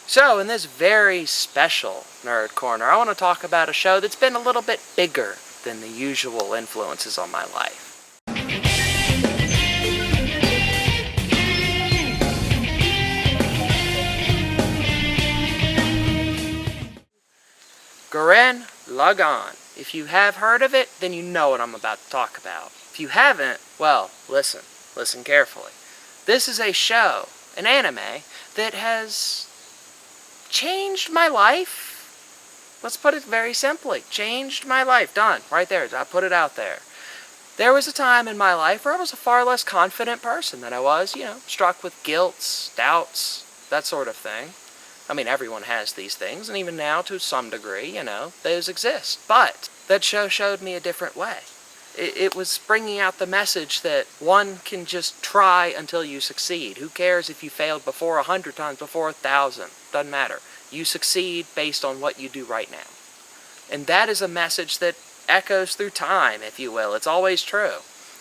So, in this very special Nerd Corner, I want to talk about a show that's been a little bit bigger than the usual influences on my life. Gurren Lagann. If you have heard of it, then you know what I'm about to talk about. If you haven't, well, listen carefully. This is a show, an anime, that has changed my life. Let's put it very simply. Changed my life. Done. Right there. I put it out there. There was a time in my life where I was a far less confident person than I was, struck with guilt, doubts, that sort of thing. I mean, everyone has these things, and even now, to some degree, those exist. But that show showed me a different way. It was bringing out the message that one can just try until you succeed. Who cares if you failed before 100 times, before 1,000? Doesn't matter. You succeed based on what you do right now. And that is a message that echoes through time, if you will. It's always true.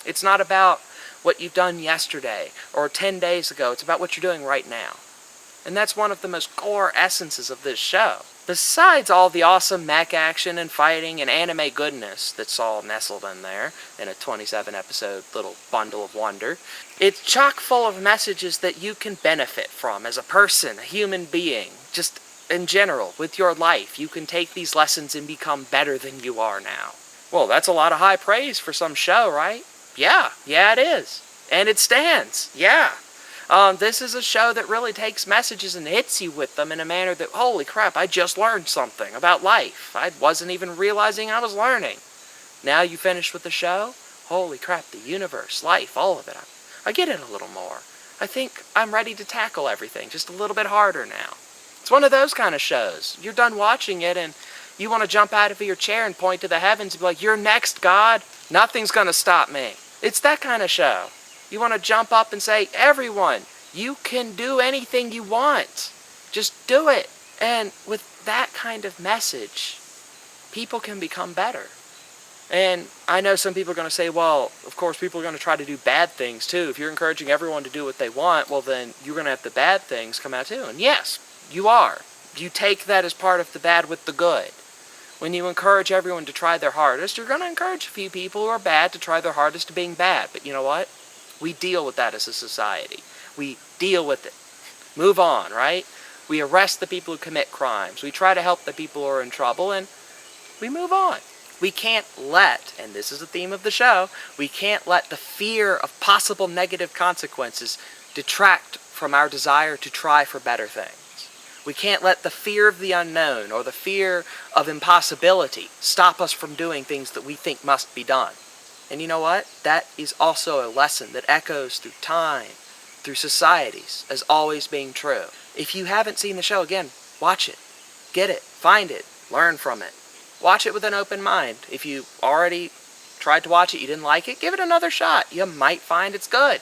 It's not about what you've done yesterday or 10 days ago. It's about what you're doing right now. And that's one of the most core essences of this show. Besides all the awesome mech action and fighting and anime goodness that's all nestled in there in a 27-episode little bundle of wonder, it's chock full of messages that you can benefit from as a person, a human being, just in general, with your life. You can take these lessons and become better than you are now. Well, that's a lot of high praise for some show, right? Yeah, it is. And it stands, yeah. This is a show that really takes messages and hits you with them in a manner that, holy crap, I just learned something about life. I wasn't even realizing I was learning. Now you finished with the show? Holy crap, the universe, life, all of it. I get it a little more. I think I'm ready to tackle everything just a little bit harder now. It's one of those kind of shows. You're done watching it and you want to jump out of your chair and point to the heavens and be like, "You're next, God. Nothing's going to stop me." It's that kind of show. You want to jump up and say, "Everyone, you can do anything you want. Just do it." And with that kind of message, people can become better. And I know some people are going to say, well, of course people are going to try to do bad things too. If you're encouraging everyone to do what they want, well then you're going to have the bad things come out too. And yes, you are. You take that as part of the bad with the good. When you encourage everyone to try their hardest, you're going to encourage a few people who are bad to try their hardest to being bad. But you know what? We deal with that as a society. We deal with it. Move on, right? We arrest the people who commit crimes. We try to help the people who are in trouble, and we move on. We can't let, and this is the theme of the show, we can't let the fear of possible negative consequences detract from our desire to try for better things. We can't let the fear of the unknown or the fear of impossibility stop us from doing things that we think must be done. And you know what? That is also a lesson that echoes through time, through societies, as always being true. If you haven't seen the show, again, watch it. Get it. Find it. Learn from it. Watch it with an open mind. If you already tried to watch it, you didn't like it, give it another shot. You might find it's good.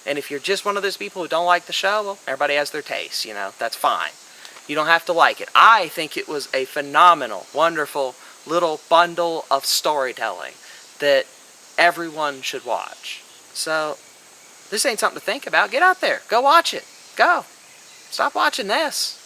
And if you're just one of those people who don't like the show, well, everybody has their taste, that's fine. You don't have to like it. I think it was a phenomenal, wonderful little bundle of storytelling that everyone should watch. So, this ain't something to think about. Get out there. Go watch it. Go. Stop watching this.